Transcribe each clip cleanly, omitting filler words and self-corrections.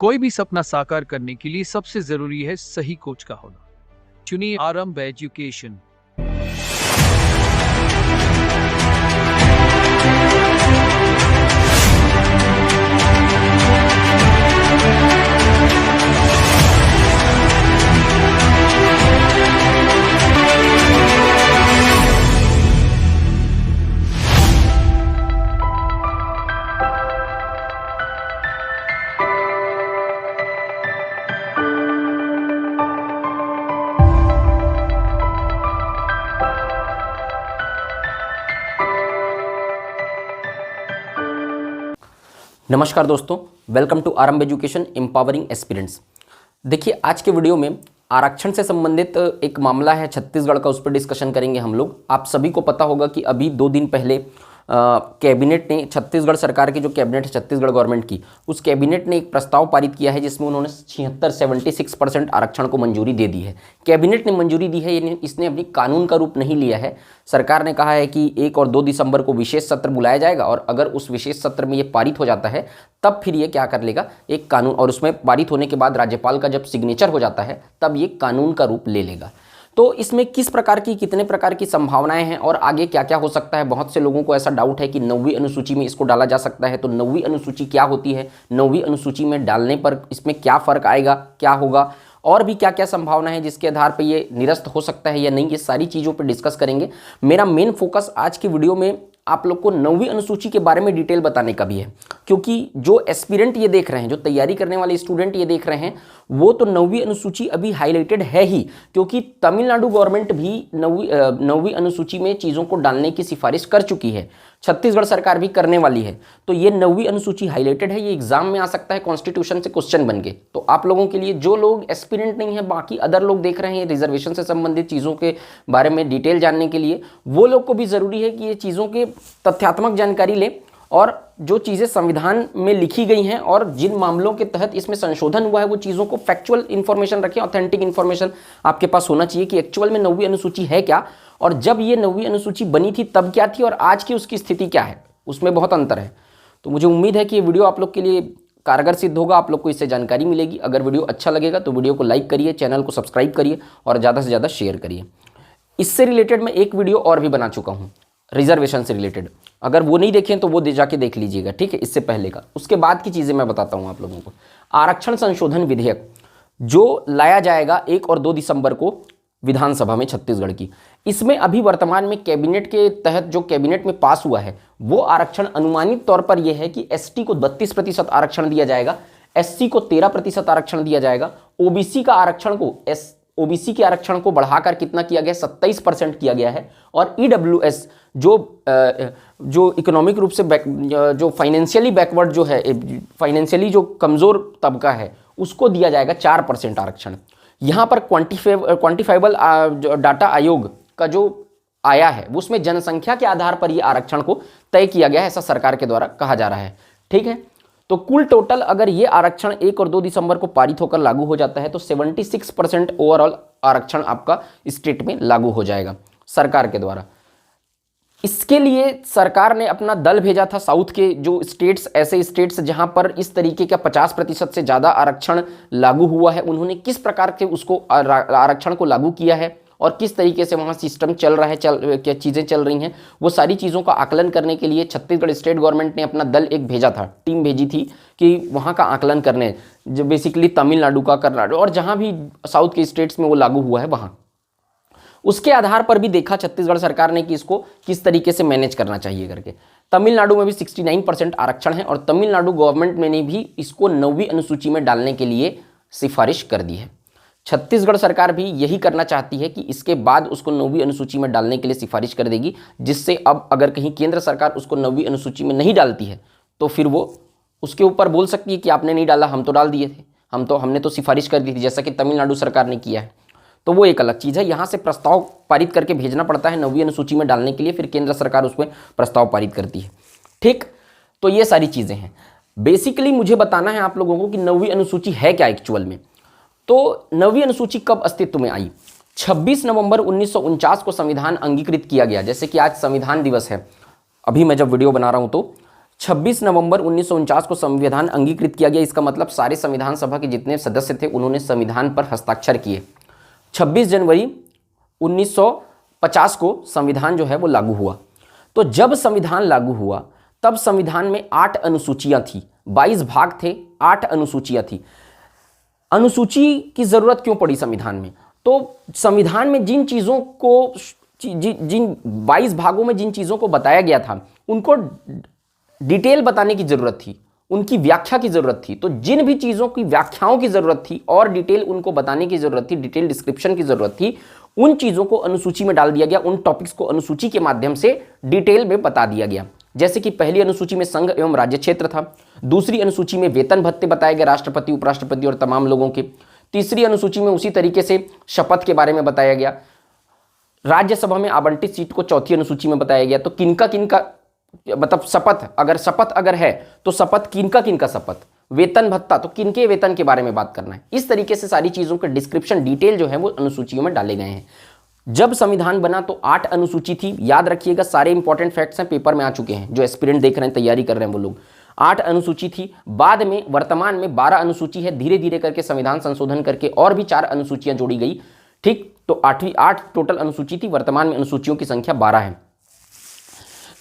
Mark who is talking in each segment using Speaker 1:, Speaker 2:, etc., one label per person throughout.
Speaker 1: कोई भी सपना साकार करने के लिए सबसे जरूरी है सही कोच का होना। चुनिए आरंभ एजुकेशन।
Speaker 2: नमस्कार दोस्तों, वेलकम टू आरंभ एजुकेशन एम्पावरिंग एस्पिरेंट्स। देखिए, आज के वीडियो में आरक्षण से संबंधित एक मामला है छत्तीसगढ़ का, उस पर डिस्कशन करेंगे हम लोग। आप सभी को पता होगा कि अभी 2 दिन पहले कैबिनेट ने, छत्तीसगढ़ सरकार की जो कैबिनेट है छत्तीसगढ़ गवर्नमेंट की, उस कैबिनेट ने एक प्रस्ताव पारित किया है जिसमें उन्होंने 76% आरक्षण को मंजूरी दे दी है। कैबिनेट ने मंजूरी दी है, इसने अपनी कानून का रूप नहीं लिया है। सरकार ने कहा है कि 1 और 2 दिसंबर को विशेष सत्र बुलाया जाएगा और अगर उस विशेष सत्र में ये पारित हो जाता है तब फिर ये क्या कर लेगा, एक कानून, और उसमें पारित होने के बाद राज्यपाल का जब सिग्नेचर हो जाता है तब ये कानून का रूप ले लेगा। तो इसमें किस प्रकार की, कितने प्रकार की संभावनाएं हैं और आगे क्या क्या हो सकता है। बहुत से लोगों को ऐसा डाउट है कि 9वीं अनुसूची में इसको डाला जा सकता है, तो 9वीं अनुसूची क्या होती है, 9वीं अनुसूची में डालने पर इसमें क्या फ़र्क आएगा, क्या होगा, और भी क्या क्या संभावना है जिसके आधार पर ये निरस्त हो सकता है या नहीं, ये सारी चीज़ों पर डिस्कस करेंगे। मेरा मेन फोकस आज की वीडियो में आप लोग को 9वीं अनुसूची के बारे में डिटेल बताने का भी है, क्योंकि जो एस्पिरेंट ये देख रहे हैं, जो तैयारी करने वाले स्टूडेंट ये देख रहे हैं, वो तो 9वीं अनुसूची अभी हाईलाइटेड है ही, क्योंकि तमिलनाडु गवर्नमेंट भी 9वीं अनुसूची में चीज़ों को डालने की सिफारिश कर चुकी है, छत्तीसगढ़ सरकार भी करने वाली है। तो ये 9वीं अनुसूची हाईलाइटेड है, ये एग्जाम में आ सकता है कॉन्स्टिट्यूशन से क्वेश्चन बन के। तो आप लोगों के लिए, जो लोग एस्पिरेंट नहीं है, बाकी अदर लोग देख रहे हैं रिजर्वेशन से संबंधित चीज़ों के बारे में डिटेल जानने के लिए, वो लोग को भी ज़रूरी है कि ये चीज़ों के तथ्यात्मक जानकारी लें और जो चीज़ें संविधान में लिखी गई हैं और जिन मामलों के तहत इसमें संशोधन हुआ है वो चीज़ों को फैक्चुअल इन्फॉर्मेशन रखें। ऑथेंटिक इन्फॉर्मेशन आपके पास होना चाहिए कि एक्चुअल में 9वीं अनुसूची है क्या, और जब ये 9वीं अनुसूची बनी थी तब क्या थी और आज की उसकी स्थिति क्या है, उसमें बहुत अंतर है। तो मुझे उम्मीद है कि ये वीडियो आप लोग के लिए कारगर सिद्ध होगा, आप लोग को इससे जानकारी मिलेगी। अगर वीडियो अच्छा लगेगा तो वीडियो को लाइक करिए, चैनल को सब्सक्राइब करिए और ज़्यादा से ज़्यादा शेयर करिए। इससे रिलेटेड मैं एक वीडियो और भी बना चुका हूँ रिजर्वेशन से रिलेटेड, अगर वो नहीं देखें तो वो जाके देख लीजिएगा, ठीक है, इससे पहले का। उसके बाद की चीज़ें मैं बताता हूँ आप लोगों को। आरक्षण संशोधन विधेयक जो लाया जाएगा 1 और 2 दिसंबर को विधानसभा में छत्तीसगढ़ की, इसमें अभी वर्तमान में कैबिनेट के तहत जो कैबिनेट में पास हुआ है वो आरक्षण अनुमानित तौर पर यह है कि एसटी को 32% आरक्षण दिया जाएगा, एससी को 13% आरक्षण दिया जाएगा, ओबीसी के आरक्षण को बढ़ाकर कितना किया गया, 27% किया गया है, और ईडब्ल्यूएस जो इकोनॉमिक रूप से जो फाइनेंशियली बैकवर्ड जो है, फाइनेंशियली जो कमज़ोर तबका है, उसको दिया जाएगा 4% आरक्षण। यहाँ पर क्वांटिफाइबल डाटा आयोग का जो आया है उसमें जनसंख्या के आधार पर ये आरक्षण को तय किया गया है, ऐसा सरकार के द्वारा कहा जा रहा है, ठीक है। तो कुल टोटल अगर ये आरक्षण 1 और 2 दिसंबर को पारित होकर लागू हो जाता है तो 76% ओवरऑल आरक्षण आपका स्टेट में लागू हो जाएगा सरकार के द्वारा। इसके लिए सरकार ने अपना दल भेजा था साउथ के जो स्टेट्स, ऐसे स्टेट्स जहां पर इस तरीके का 50% से ज़्यादा आरक्षण लागू हुआ है, उन्होंने किस प्रकार के उसको आरक्षण को लागू किया है और किस तरीके से वहाँ सिस्टम चल रहा है, क्या चीज़ें चल रही हैं, वो सारी चीज़ों का आकलन करने के लिए छत्तीसगढ़ स्टेट गवर्नमेंट ने अपना दल एक भेजा था, टीम भेजी थी कि वहाँ का आकलन करने, जो बेसिकली तमिलनाडु का, कर्नाटक और जहाँ भी साउथ के स्टेट्स में वो लागू हुआ है वहाँ, उसके आधार पर भी देखा छत्तीसगढ़ सरकार ने कि इसको किस तरीके से मैनेज करना चाहिए करके। तमिलनाडु में भी 69% आरक्षण है और तमिलनाडु गवर्नमेंट ने भी इसको 9वीं अनुसूची में डालने के लिए सिफारिश कर दी है। छत्तीसगढ़ सरकार भी यही करना चाहती है कि इसके बाद उसको 9वीं अनुसूची में डालने के लिए सिफारिश कर देगी, जिससे अब अगर कहीं केंद्र सरकार उसको 9वीं अनुसूची में नहीं डालती है तो फिर वो उसके ऊपर बोल सकती है कि आपने नहीं डाला, हम तो डाल दिए थे, हमने तो सिफारिश कर दी थी, जैसा कि तमिलनाडु सरकार ने किया है। तो वो एक अलग चीज़ है, यहाँ से प्रस्ताव पारित करके भेजना पड़ता है 9वीं अनुसूची में डालने के लिए, फिर केंद्र सरकार उसमें प्रस्ताव पारित करती है, ठीक। तो ये सारी चीज़ें हैं। बेसिकली मुझे बताना है आप लोगों को कि 9वीं अनुसूची है क्या एक्चुअल में। तो 9वीं अनुसूची कब अस्तित्व में आई? 26 नवंबर 1949 को संविधान अंगीकृत किया गया। जैसे कि आज संविधान दिवस है, अभी मैं जब वीडियो बना रहा हूँ तो 26 नवंबर 1949 को संविधान अंगीकृत किया गया। इसका मतलब सारे संविधान सभा के जितने सदस्य थे उन्होंने संविधान पर हस्ताक्षर किए। 26 जनवरी 1950 को संविधान जो है वो लागू हुआ। तो जब संविधान लागू हुआ तब संविधान में 8 अनुसूचियां थी, 22 भाग थे, 8 अनुसूचियां थी। अनुसूची की जरूरत क्यों पड़ी संविधान में? तो संविधान में जिन चीजों को जिन 22 भागों में जिन चीजों को बताया गया था उनको डिटेल बताने की जरूरत थी, उनकी व्याख्या की जरूरत थी। तो जिन भी चीजों की व्याख्याओं की जरूरत थी और डिटेल उनको बताने की जरूरत थी, डिटेल डिस्क्रिप्शन की जरूरत थी, उन चीजों को अनुसूची में डाल दिया गया। उन टॉपिक्स को अनुसूची के माध्यम से डिटेल में बता दिया गया। जैसे कि पहली अनुसूची में संघ एवं राज्य क्षेत्र था, दूसरी अनुसूची में वेतन भत्ते बताए गए राष्ट्रपति, उपराष्ट्रपति और तमाम लोगों के, तीसरी अनुसूची में उसी तरीके से शपथ के बारे में बताया गया, राज्यसभा में आवंटित सीट को चौथी अनुसूची में बताया गया। तो किनका किनका मतलब शपथ अगर है तो शपथ किनका किनका शपथ, वेतन भत्ता तो किनके वेतन के बारे में बात करना है। इस तरीके से सारी चीजों के डिस्क्रिप्शन डिटेल जो है वो अनुसूचियों में डाले गए हैं। जब संविधान बना तो 8 अनुसूची थी। याद रखिएगा, सारे इंपॉर्टेंट फैक्ट्स हैं, पेपर में आ चुके हैं। जो एस्पिरेंट देख रहे हैं, तैयारी कर रहे हैं वो लोग, 8 अनुसूची थी। बाद में वर्तमान में 12 अनुसूची है। धीरे धीरे करके संविधान संशोधन करके और भी 4 अनुसूचियां जोड़ी गई। ठीक, तो 8 टोटल अनुसूची थी। वर्तमान में अनुसूचियों की संख्या 12 है।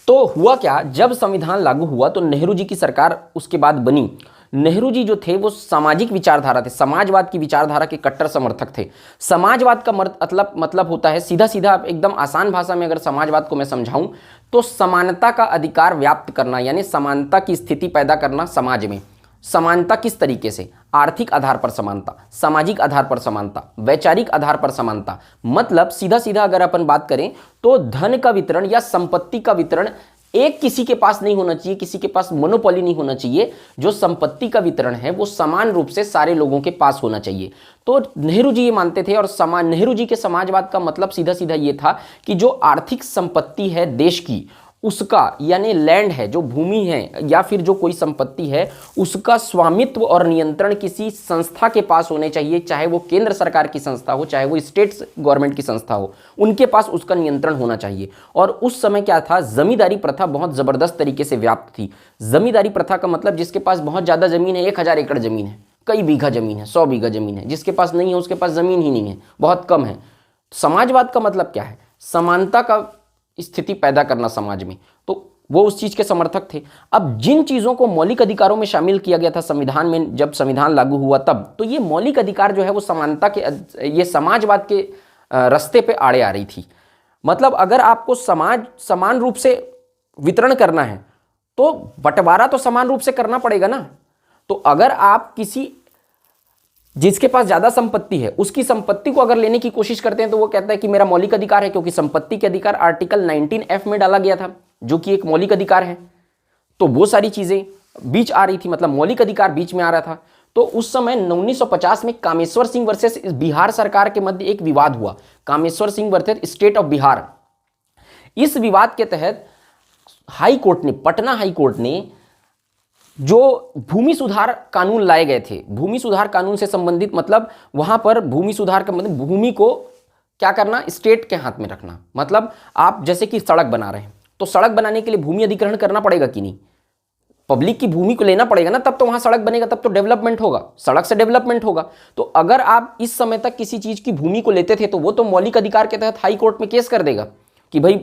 Speaker 2: तो हुआ क्या, जब संविधान लागू हुआ तो नेहरू जी की सरकार उसके बाद बनी। नेहरू जी जो थे वो सामाजिक विचारधारा थे, समाजवाद की विचारधारा के कट्टर समर्थक थे। समाजवाद का मतलब होता है, सीधा सीधा एकदम आसान भाषा में अगर समाजवाद को मैं समझाऊं तो समानता का अधिकार व्याप्त करना, यानी समानता की स्थिति पैदा करना समाज में। समानता किस तरीके से? आर्थिक आधार पर समानता, सामाजिक आधार पर समानता, वैचारिक आधार पर समानता। मतलब सीधा सीधा अगर अपन बात करें तो धन का वितरण या संपत्ति का वितरण एक किसी के पास नहीं होना चाहिए, किसी के पास मोनोपोली नहीं होना चाहिए। जो संपत्ति का वितरण है वो समान रूप से सारे लोगों के पास होना चाहिए। तो नेहरू जी ये मानते थे। और नेहरू जी के समाजवाद का मतलब सीधा सीधा ये था कि जो आर्थिक संपत्ति है देश की, उसका यानी लैंड है, जो भूमि है या फिर जो कोई संपत्ति है, उसका स्वामित्व और नियंत्रण किसी संस्था के पास होने चाहिए। चाहे वो केंद्र सरकार की संस्था हो, चाहे वो स्टेट गवर्नमेंट की संस्था हो, उनके पास उसका नियंत्रण होना चाहिए। और उस समय क्या था, जमींदारी प्रथा बहुत जबरदस्त तरीके से व्याप्त थी। जमींदारी प्रथा का मतलब जिसके पास बहुत ज्यादा जमीन है, 1000 एकड़ जमीन है, कई बीघा जमीन है, 100 बीघा जमीन है। जिसके पास नहीं है उसके पास जमीन ही नहीं है, बहुत कम है। समाजवाद का मतलब क्या है? समानता का स्थिति पैदा करना समाज में। तो वो उस चीज के समर्थक थे। अब जिन चीजों को मौलिक अधिकारों में शामिल किया गया था संविधान में, जब संविधान लागू हुआ तब, तो ये मौलिक अधिकार जो है वो समानता के, ये समाजवाद के रास्ते पे आड़े आ रही थी। मतलब अगर आपको समान रूप से वितरण करना है तो बंटवारा तो समान रूप से करना पड़ेगा ना। तो अगर आप किसी जिसके पास ज्यादा संपत्ति है उसकी संपत्ति को अगर लेने की कोशिश करते हैं तो वो कहता है कि मेरा मौलिक अधिकार है, क्योंकि संपत्ति के अधिकार आर्टिकल 19F में डाला गया था, जो कि एक मौलिक अधिकार है। तो वो सारी चीजें बीच आ रही थी, मतलब मौलिक अधिकार बीच में आ रहा था। तो उस समय 1950 में कामेश्वर सिंह वर्सेस बिहार सरकार के मध्य एक विवाद हुआ, Kameshwar Singh versus state of Bihar. इस विवाद के तहत हाई कोर्ट ने, पटना हाई कोर्ट ने जो भूमि सुधार कानून लाए गए थे, भूमि सुधार कानून से संबंधित, मतलब वहां पर भूमि सुधार का मतलब भूमि को क्या करना, स्टेट के हाथ में रखना। मतलब आप जैसे कि सड़क बना रहे हैं तो सड़क बनाने के लिए भूमि अधिग्रहण करना पड़ेगा कि नहीं? पब्लिक की भूमि को लेना पड़ेगा ना, तब तो वहां सड़क बनेगा, तब तो डेवलपमेंट होगा, सड़क से डेवलपमेंट होगा। तो अगर आप इस समय तक किसी चीज की भूमि को लेते थे तो वो तो मौलिक अधिकार के तहत हाई कोर्ट में केस कर देगा कि भाई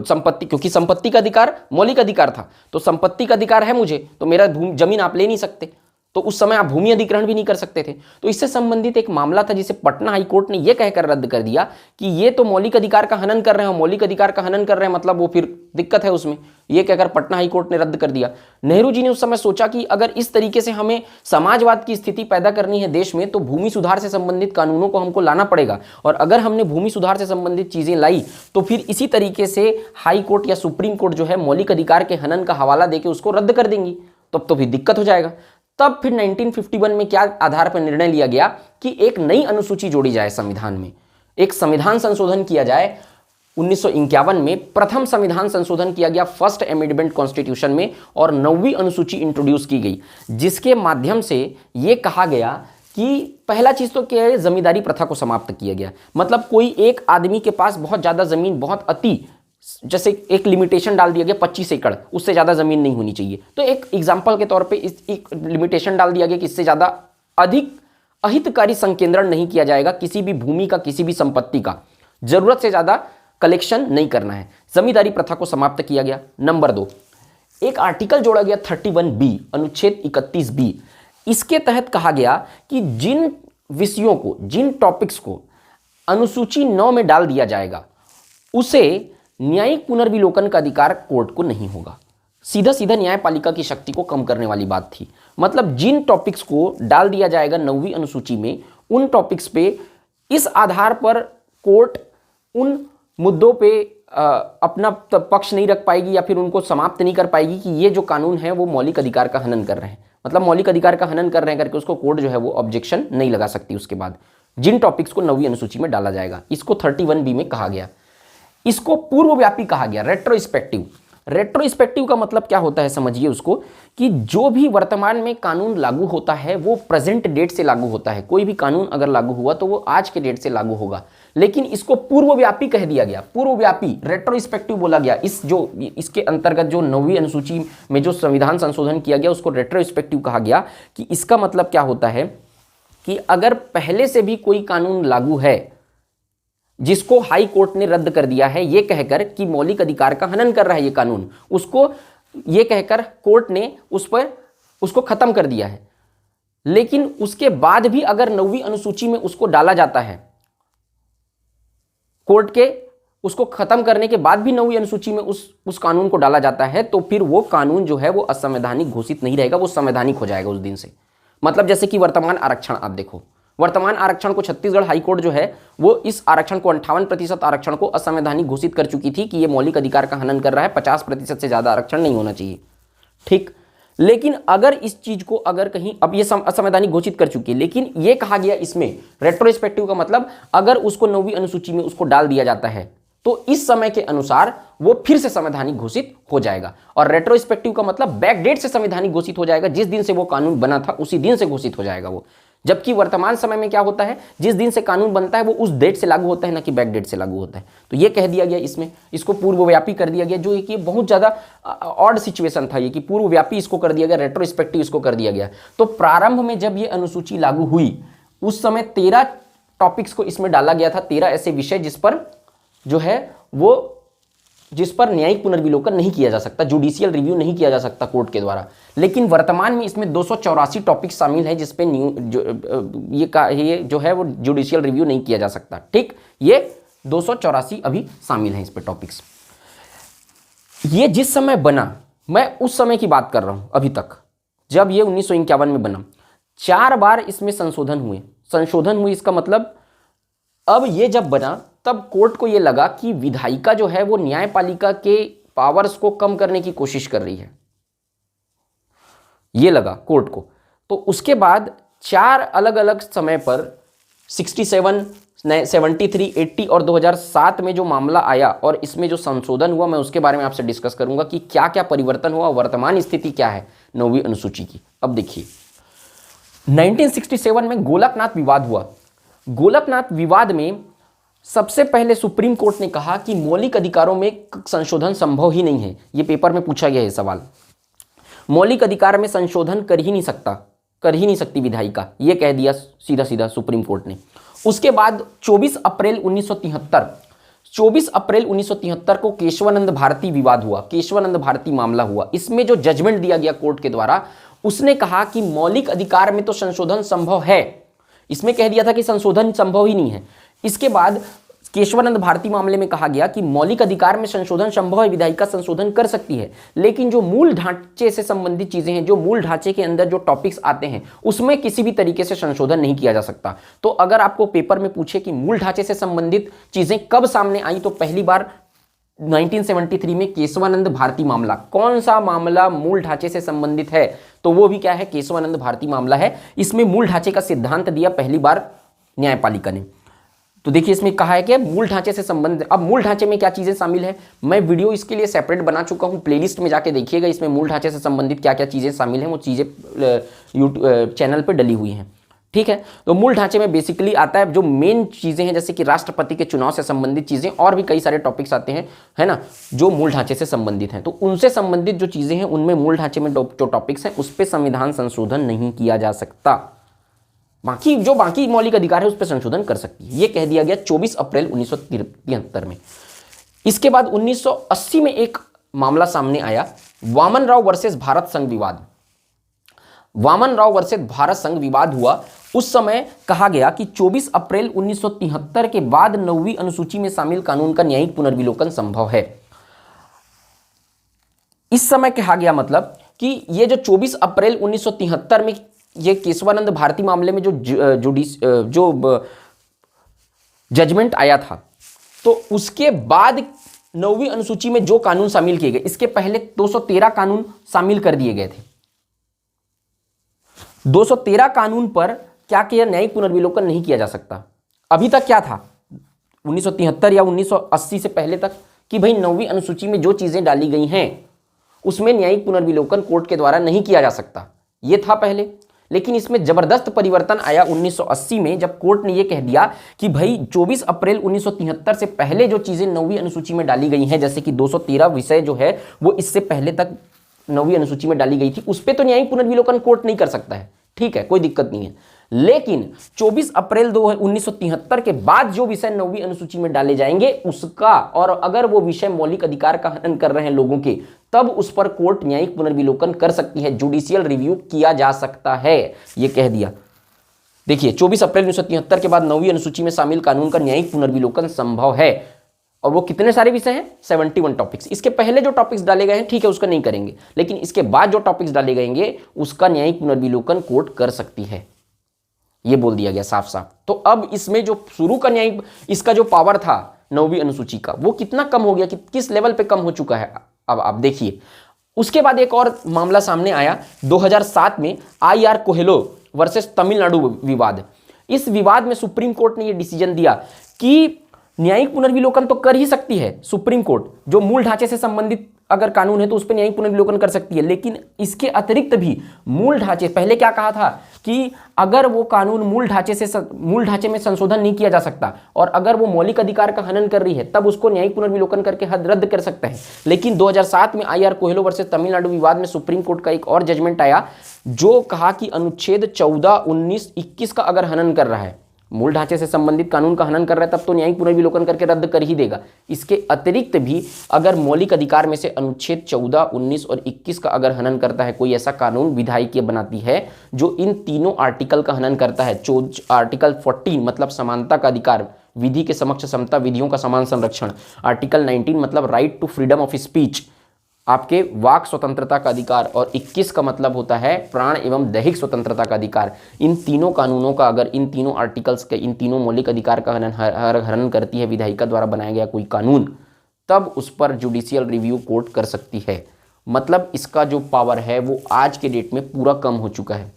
Speaker 2: संपत्ति, क्योंकि संपत्ति का अधिकार मौलिक अधिकार था, तो संपत्ति का अधिकार है मुझे, तो मेरा जमीन आप ले नहीं सकते। तो उस समय आप भूमि अधिग्रहण भी नहीं कर सकते थे। तो इससे संबंधित एक मामला था जिसे पटना हाई कोर्ट ने यह कहकर रद्द कर दिया कि ये तो मौलिक अधिकार का हनन कर रहे हैं, मौलिक अधिकार का हनन कर रहे हैं, मतलब वो फिर दिक्कत है उसमें, ये कहकर पटना हाई कोर्ट ने रद्द कर दिया। नेहरू जी ने उस समय सोचा कि अगर इस तरीके से हमें समाजवाद की स्थिति पैदा करनी है देश में तो भूमि सुधार से संबंधित कानूनों को हमको लाना पड़ेगा। और अगर हमने भूमि सुधार से संबंधित चीजें लाई तो फिर इसी तरीके से हाई कोर्ट या सुप्रीम कोर्ट जो है मौलिक अधिकार के हनन का हवाला देकर उसको रद्द कर देंगी, तब तो फिर दिक्कत हो जाएगा। तब फिर 1951 में क्या आधार पर निर्णय लिया गया कि एक नई अनुसूची जोड़ी जाए संविधान में, एक संविधान संशोधन किया जाए। 1951 में प्रथम संविधान संशोधन किया गया फर्स्ट अमेंडमेंट कॉन्स्टिट्यूशन में, और 9वीं अनुसूची इंट्रोड्यूस की गई, जिसके माध्यम से यह कहा गया कि पहला चीज तो क्या है, जमींदारी प्रथा को समाप्त किया गया। मतलब कोई एक आदमी के पास बहुत ज्यादा जमीन, बहुत अति जैसे एक लिमिटेशन डाल दिया गया 25 एकड़, उससे ज़्यादा ज़मीन नहीं होनी चाहिए। तो एक एग्जाम्पल के तौर पे इस एक लिमिटेशन डाल दिया गया कि इससे ज़्यादा अधिक अहितकारी संकेंद्रण नहीं किया जाएगा, किसी भी भूमि का, किसी भी संपत्ति का जरूरत से ज़्यादा कलेक्शन नहीं करना है। जमींदारी प्रथा को समाप्त किया गया। नंबर 2, एक आर्टिकल जोड़ा गया 31B, अनुच्छेद 31B। इसके तहत कहा गया कि जिन विषयों को, जिन टॉपिक्स को अनुसूची 9 में डाल दिया जाएगा उसे न्यायिक पुनर्विलोकन का अधिकार कोर्ट को नहीं होगा। सीधा सीधा न्यायपालिका की शक्ति को कम करने वाली बात थी। मतलब जिन टॉपिक्स को डाल दिया जाएगा 9वीं अनुसूची में, उन टॉपिक्स पे इस आधार पर कोर्ट उन मुद्दों पे अपना पक्ष नहीं रख पाएगी या फिर उनको समाप्त नहीं कर पाएगी कि ये जो कानून है वो मौलिक अधिकार का हनन कर रहे हैं। मतलब मौलिक अधिकार का हनन कर रहे हैं करके उसको कोर्ट जो है वो ऑब्जेक्शन नहीं लगा सकती उसके बाद, जिन टॉपिक्स को 9वीं अनुसूची में डाला जाएगा। इसको 31B में कहा गया। इसको पूर्वव्यापी कहा गया, रेट्रोस्पेक्टिव। रेट्रोस्पेक्टिव का मतलब क्या होता है समझिए उसको, कि जो भी वर्तमान में कानून लागू होता है वो प्रेजेंट डेट से लागू होता है। कोई भी कानून अगर लागू हुआ तो वो आज के डेट से लागू होगा, लेकिन इसको पूर्वव्यापी कह दिया गया। पूर्वव्यापी, रेट्रोस्पेक्टिव बोला गया। इसके अंतर्गत जो 9वीं अनुसूची में जो संविधान संशोधन किया गया उसको रेट्रोस्पेक्टिव कहा गया। कि इसका मतलब क्या होता है कि अगर पहले से भी कोई कानून लागू है जिसको हाई कोर्ट ने रद्द कर दिया है ये कहकर कि मौलिक अधिकार का हनन कर रहा है ये कानून, उसको ये कहकर कोर्ट ने उसको खत्म कर दिया है, लेकिन उसके बाद भी अगर 9वीं अनुसूची में उसको डाला जाता है, कोर्ट के उसको खत्म करने के बाद भी 9वीं अनुसूची में उस कानून को डाला जाता है, तो फिर वो कानून जो है वो असंवैधानिक घोषित नहीं रहेगा, वो संवैधानिक हो जाएगा उस दिन से। मतलब जैसे कि वर्तमान आरक्षण आप देखो, वर्तमान आरक्षण को छत्तीसगढ़ हाईकोर्ट जो है वो इस आरक्षण को 58% आरक्षण को असंवैधानिक घोषित कर चुकी थी कि ये मौलिक अधिकार का हनन कर रहा है, 50% से ज्यादा आरक्षण नहीं होना चाहिए। ठीक, लेकिन अगर इस चीज को अगर कहीं, अब ये असंवैधानिक घोषित कर चुकी है, लेकिन ये कहा गया इसमें रेट्रोस्पेक्टिव का मतलब अगर उसको 9वीं अनुसूची में उसको डाल दिया जाता है तो इस समय के अनुसार वो फिर से संवैधानिक घोषित हो जाएगा। और रेट्रोस्पेक्टिव का मतलब बैकडेट से संवैधानिक घोषित हो जाएगा, जिस दिन से वो कानून बना था उसी दिन से घोषित हो जाएगा वो। जबकि वर्तमान समय में क्या होता है, जिस दिन से कानून बनता है वो उस डेट से लागू होता है, ना कि बैक डेट से लागू होता है। तो ये कह दिया गया इसमें, इसको पूर्वव्यापी कर दिया गया, जो एक ये बहुत ज़्यादा ऑड सिचुएशन था ये कि पूर्वव्यापी इसको कर दिया गया, रेट्रोस्पेक्टिव इसको कर दिया गया। तो प्रारंभ में जब ये अनुसूची लागू हुई उस समय 13 टॉपिक्स को इसमें डाला गया था, 13 ऐसे विषय जिस पर न्यायिक पुनर्विलोकन नहीं किया जा सकता, जुडिशियल रिव्यू नहीं किया जा सकता कोर्ट के द्वारा। लेकिन वर्तमान में इसमें 284 टॉपिक शामिल है जिसपे ये जो है वो जुडिशियल रिव्यू नहीं किया जा सकता। ठीक, ये 284 अभी शामिल हैं इस पे टॉपिक्स। ये जिस समय बना, मैं उस समय की बात कर रहा हूं अभी तक, जब ये 1951 में बना, 4 बार इसमें संशोधन हुए। इसका मतलब अब ये जब बना तब कोर्ट को ये लगा कि विधायिका जो है वो न्यायपालिका के पावर्स को कम करने की कोशिश कर रही है, ये लगा कोर्ट को। तो उसके बाद 4 अलग अलग समय पर 67, 73, 80 और 2007 में जो मामला आया और इसमें जो संशोधन हुआ, मैं उसके बारे में आपसे डिस्कस करूंगा कि क्या क्या परिवर्तन हुआ, वर्तमान स्थिति क्या है 9वीं अनुसूची की। अब देखिए 1967 में गोलकनाथ विवाद हुआ। गोलकनाथ विवाद में सबसे पहले सुप्रीम कोर्ट ने कहा कि मौलिक अधिकारों में संशोधन संभव ही नहीं है। यह पेपर में पूछा गया है सवाल, मौलिक अधिकार में संशोधन कर ही नहीं सकती विधायिका, यह कह दिया सीधा सीधा सुप्रीम कोर्ट ने। उसके बाद 24 अप्रैल 1973 को केशवानंद भारती विवाद हुआ, केशवानंद भारती मामला हुआ। इसमें जो जजमेंट दिया गया कोर्ट के द्वारा, उसने कहा कि मौलिक अधिकार में तो संशोधन संभव है, इसमें कह दिया था कि संशोधन संभव ही नहीं है। इसके बाद केशवानंद भारती मामले में कहा गया कि मौलिक अधिकार में संशोधन संभव है, विधायिका संशोधन कर सकती है, लेकिन जो मूल ढांचे से संबंधित चीजें हैं, जो मूल ढांचे के अंदर जो टॉपिक्स आते हैं, उसमें किसी भी तरीके से संशोधन नहीं किया जा सकता। तो अगर आपको पेपर में पूछे कि मूल ढांचे से संबंधित चीजें कब सामने आई, तो पहली बार 1973 में केशवानंद भारती मामला। कौन सा मामला मूल ढांचे से संबंधित है, तो वो भी क्या है, केशवानंद भारती मामला है। इसमें मूल ढांचे का सिद्धांत दिया पहली बार न्यायपालिका ने। तो देखिए इसमें कहा है कि मूल ढांचे से संबंधित। अब मूल ढांचे में क्या चीजें शामिल है, मैं वीडियो इसके लिए सेपरेट बना चुका हूं, प्लेलिस्ट में जाके देखिएगा, इसमें मूल ढांचे से संबंधित क्या क्या चीजें शामिल हैं, वो चीजें यूट्यूब चैनल पर डली हुई हैं। ठीक है। तो मूल ढांचे में बेसिकली आता है जो मेन चीजें हैं, जैसे कि राष्ट्रपति के चुनाव से संबंधित चीजें और भी कई सारे टॉपिक्स आते हैं, है ना, जो मूल ढांचे से संबंधित हैं। तो उनसे संबंधित जो चीजें हैं उनमें मूल ढांचे में जो टॉपिक्स हैं उस पर संविधान संशोधन नहीं किया जा सकता। बाकी मौलिक अधिकार है उस पर संशोधन कर सकती है। यह कह दिया गया 24 अप्रैल 1973 में। इसके बाद 1980 में एक मामला सामने आया, वामन राव वर्सेस भारत संघ विवाद। वामन राव वर्सेस भारत संघ विवाद हुआ। उस समय कहा गया कि 24 अप्रैल 1973 के बाद 9वीं अनुसूची में शामिल कानून का न्यायिक पुनर्विलोकन संभव है। इस समय कहा गया मतलब कि ये जो 24 अप्रैल 1973 में ये केशवानंद भारती मामले में जो जजमेंट आया था, तो उसके बाद 9वीं अनुसूची में जो कानून शामिल किए गए, इसके पहले 213 कानून शामिल कर दिए गए थे। 213 कानून पर क्या किया, न्यायिक पुनर्विलोकन नहीं किया जा सकता। अभी तक क्या था 1973 या 1980 से पहले तक कि भाई 9वीं अनुसूची में जो चीजें डाली गई हैं उसमें न्यायिक पुनर्विलोकन कोर्ट के द्वारा नहीं किया जा सकता, ये था पहले। लेकिन इसमें जबरदस्त परिवर्तन आया 1980 में, जब कोर्ट ने यह कह दिया कि भाई 24 अप्रैल 1973 से पहले जो चीजें 9वीं अनुसूची में डाली गई हैं, जैसे कि 213 विषय जो है वो इससे पहले तक 9वीं अनुसूची में डाली गई थी, उस पर तो न्यायिक पुनर्विलोकन कोर्ट नहीं कर सकता है, ठीक है, कोई दिक्कत नहीं है। लेकिन 24 अप्रैल 1973 के बाद जो विषय 9वीं अनुसूची में डाले जाएंगे उसका, और अगर वो विषय मौलिक अधिकार का हनन कर रहे हैं लोगों के, तब उस पर कोर्ट न्यायिक पुनर्विलोकन कर सकती है, जुडिशियल रिव्यू किया जा सकता है, ये कह दिया। देखिए 24 अप्रैल 1973 के बाद 9वीं अनुसूची में शामिल कानून का न्यायिक पुनर्विलोकन संभव है। और वो कितने सारे विषय हैं, 71 टॉपिक्स। इसके पहले जो टॉपिक्स डाले गए हैं ठीक है उसका नहीं करेंगे, लेकिन इसके बाद जो टॉपिक्स डाले गएंगे उसका न्यायिक पुनर्विलोकन कोर्ट कर सकती है, ये बोल दिया गया साफ साफ। तो अब इसमें जो शुरू का न्यायिक, इसका जो पावर था 9वीं अनुसूची का, वो कितना कम हो गया, किस लेवल पे कम हो चुका है, अब आप देखिए। उसके बाद एक और मामला सामने आया 2007 में, IR कोहेलो वर्सेस तमिलनाडु विवाद। इस विवाद में सुप्रीम कोर्ट ने यह डिसीजन दिया कि न्यायिक पुनर्विलोकन तो कर ही सकती है सुप्रीम कोर्ट, जो मूल ढांचे से संबंधित अगर कानून है तो उस पर न्यायिक पुनर्विलोकन कर सकती है, लेकिन इसके अतिरिक्त भी मूल ढांचे, पहले क्या कहा था कि अगर वो कानून मूल ढांचे में संशोधन नहीं किया जा सकता और अगर वो मौलिक अधिकार का हनन कर रही है तब उसको न्यायिक पुनर्विलोकन करके रद्द कर सकता है। लेकिन 2007 में IR कोहेलो वर्सेस तमिलनाडु विवाद में सुप्रीम कोर्ट का एक और जजमेंट आया जो कहा कि अनुच्छेद 14, 19, 21 का अगर हनन कर रहा है, मूल ढांचे से संबंधित कानून का हनन कर रहा है, तब तो न्यायिक पुनर्विलोकन करके रद्द कर ही देगा। इसके अतिरिक्त भी अगर मौलिक अधिकार में से अनुच्छेद 14, 19 और 21 का अगर हनन करता है कोई ऐसा कानून, विधायिका बनाती है जो इन तीनों आर्टिकल का हनन करता है, आर्टिकल 14 मतलब समानता का अधिकार, विधि के समक्ष समता, विधियों का समान संरक्षण, आर्टिकल 19 मतलब right to freedom of speech, आपके वाक स्वतंत्रता का अधिकार, और 21 का मतलब होता है प्राण एवं दैहिक स्वतंत्रता का अधिकार। इन तीनों कानूनों का, अगर इन तीनों आर्टिकल्स के, इन तीनों मौलिक अधिकार का हनन करती है विधायिका द्वारा बनाया गया कोई कानून, तब उस पर जुडिशियल रिव्यू कोर्ट कर सकती है। मतलब इसका जो पावर है वो आज के डेट में पूरा कम हो चुका है।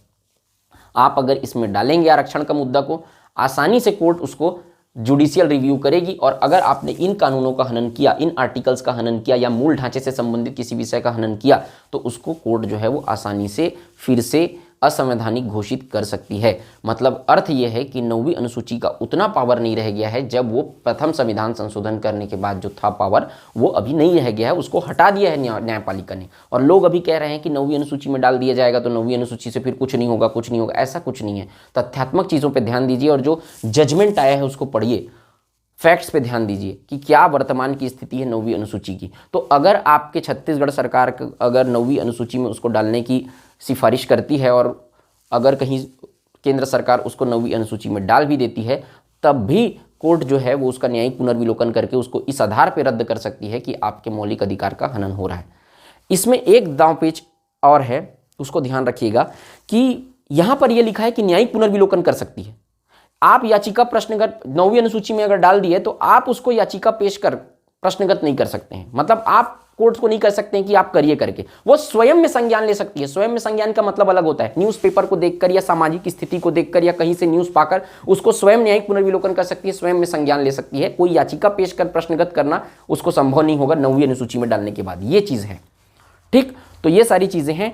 Speaker 2: आप अगर इसमें डालेंगे आरक्षण का मुद्दा को, आसानी से कोर्ट उसको जुडिशियल रिव्यू करेगी। और अगर आपने इन कानूनों का हनन किया, इन आर्टिकल्स का हनन किया या मूल ढांचे से संबंधित किसी विषय का हनन किया, तो उसको कोर्ट जो है वो आसानी से फिर से असंवैधानिक घोषित कर सकती है। मतलब अर्थ यह है कि 9वीं अनुसूची का उतना पावर नहीं रह गया है, जब वो प्रथम संविधान संशोधन करने के बाद जो था पावर वो अभी नहीं रह गया है, उसको हटा दिया है न्यायपालिका ने। और लोग अभी कह रहे हैं कि 9वीं अनुसूची में डाल दिया जाएगा तो 9वीं अनुसूची से फिर कुछ नहीं होगा, कुछ नहीं होगा। ऐसा कुछ नहीं है। तथ्यात्मक चीज़ों पर ध्यान दीजिए और जो जजमेंट आया है उसको पढ़िए, फैक्ट्स पे ध्यान दीजिए कि क्या वर्तमान की स्थिति है 9वीं अनुसूची की। तो अगर आपके छत्तीसगढ़ सरकार अगर 9वीं अनुसूची में उसको डालने की सिफारिश करती है और अगर कहीं केंद्र सरकार उसको 9वीं अनुसूची में डाल भी देती है, तब भी कोर्ट जो है वो उसका न्यायिक पुनर्विलोकन करके उसको इस आधार पर रद्द कर सकती है कि आपके मौलिक अधिकार का हनन हो रहा है। इसमें एक दांवपेच और है, उसको ध्यान रखिएगा कि यहाँ पर यह लिखा है कि न्यायिक पुनर्विलोकन कर सकती है। आप याचिका प्रश्नगत 9वीं अनुसूची में अगर डाल दिए तो आप उसको याचिका पेश कर प्रश्नगत नहीं कर सकते हैं। मतलब आप कोर्ट को नहीं कर सकते हैं कि आप करिए करके, वो स्वयं में संज्ञान ले सकती है। स्वयं में संज्ञान का मतलब अलग होता है। न्यूज़पेपर को देखकर या सामाजिक स्थिति को देखकर या कहीं से न्यूज़ पाकर उसको स्वयं न्यायिक पुनर्विलोकन कर सकती है, स्वयं में संज्ञान ले सकती है। कोई याचिका पेश कर प्रश्नगत करना उसको संभव नहीं होगा 9वीं अनुसूची में डालने के बाद। ये चीज़ है, ठीक। तो ये सारी चीज़ें हैं।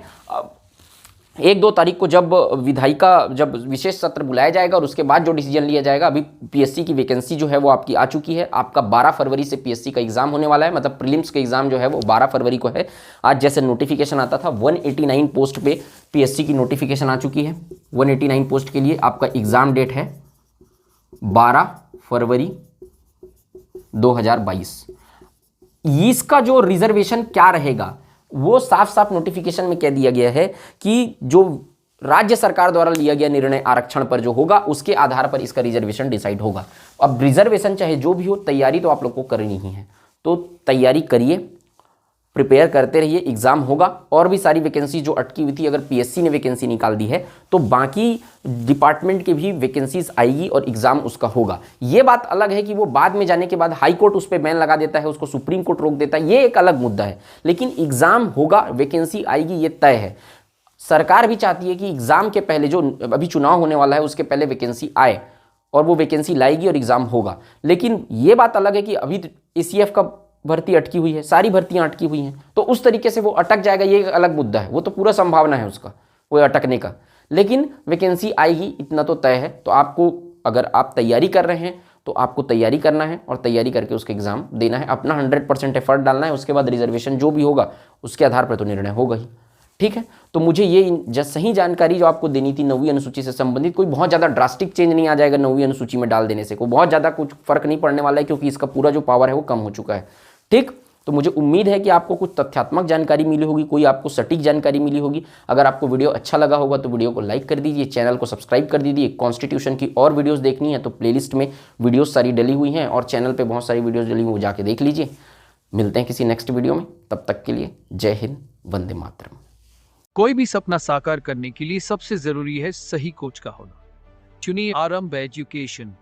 Speaker 2: 1-2 तारीख को जब विधायिका जब विशेष सत्र बुलाया जाएगा और उसके बाद जो डिसीजन लिया जाएगा। अभी पीएससी की वैकेंसी जो है वो आपकी आ चुकी है। आपका 12 फरवरी से पीएससी का एग्जाम होने वाला है, मतलब प्रीलिम्स का एग्जाम जो है वो 12 फरवरी को है। आज जैसे नोटिफिकेशन आता था 189 पोस्ट पे पीएससी की नोटिफिकेशन आ चुकी है। 189 पोस्ट के लिए आपका एग्जाम डेट है 12 फरवरी 2022। इसका जो रिजर्वेशन क्या रहेगा वो साफ साफ नोटिफिकेशन में कह दिया गया है कि जो राज्य सरकार द्वारा लिया गया निर्णय आरक्षण पर जो होगा उसके आधार पर इसका रिजर्वेशन डिसाइड होगा। अब रिजर्वेशन चाहे जो भी हो, तैयारी तो आप लोग को करनी ही है, तो तैयारी करिए, प्रिपेयर करते रहिए। एग्जाम होगा और भी सारी वैकेंसी जो अटकी हुई थी, अगर पीएससी ने वैकेंसी निकाल दी है तो बाकी डिपार्टमेंट की भी वैकेंसीज आएगी और एग्जाम उसका होगा। ये बात अलग है कि वो बाद में जाने के बाद हाई कोर्ट उस पर बैन लगा देता है, उसको सुप्रीम कोर्ट रोक देता है, ये एक अलग मुद्दा है। लेकिन एग्जाम होगा, वैकेंसी आएगी, ये तय है। सरकार भी चाहती है कि एग्जाम के पहले जो अभी चुनाव होने वाला है उसके पहले वैकेंसी आए और वो वैकेंसी लाएगी और एग्जाम होगा। लेकिन ये बात अलग है कि अभी एसीएफ का भर्ती अटकी हुई है, सारी भर्तियां अटकी हुई हैं, तो उस तरीके से वो अटक जाएगा, ये एक अलग मुद्दा है। वो तो पूरा संभावना है उसका, वो अटकने का। लेकिन वैकेंसी आएगी, इतना तो तय है। तो आपको, अगर आप तैयारी कर रहे हैं तो आपको तैयारी करना है और तैयारी करके उसका एग्जाम देना है, अपना 100% एफर्ट डालना है। उसके बाद रिजर्वेशन जो भी होगा उसके आधार पर तो निर्णय होगा ही। ठीक है, तो मुझे ये सही जानकारी जो आपको देनी थी 9वीं अनुसूची से संबंधित। कोई बहुत ज़्यादा ड्रास्टिक चेंज नहीं आ जाएगा 9वीं अनुसूची में डाल देने से, कोई बहुत ज़्यादा कुछ फर्क नहीं पड़ने वाला है, क्योंकि इसका पूरा जो पावर है वो कम हो चुका है। ठीक, तो मुझे उम्मीद है कि आपको कुछ तथ्यात्मक जानकारी मिली होगी, कोई आपको सटीक जानकारी मिली होगी। अगर आपको वीडियो अच्छा लगा होगा तो वीडियो को लाइक कर दीजिए, चैनल को सब्सक्राइब कर दीजिए। कॉन्स्टिट्यूशन की और वीडियोस देखनी है तो प्लेलिस्ट में वीडियोस सारी डली हुई हैं और चैनल पे बहुत सारी वीडियोस डली हुई, वो जाके देख लीजिए। मिलते हैं किसी नेक्स्ट वीडियो में, तब तक के लिए जय हिंद, वंदे मातरम।
Speaker 1: कोई भी सपना साकार करने के लिए सबसे जरूरी है सही कोच का होना। चुनिए आरंभ एजुकेशन।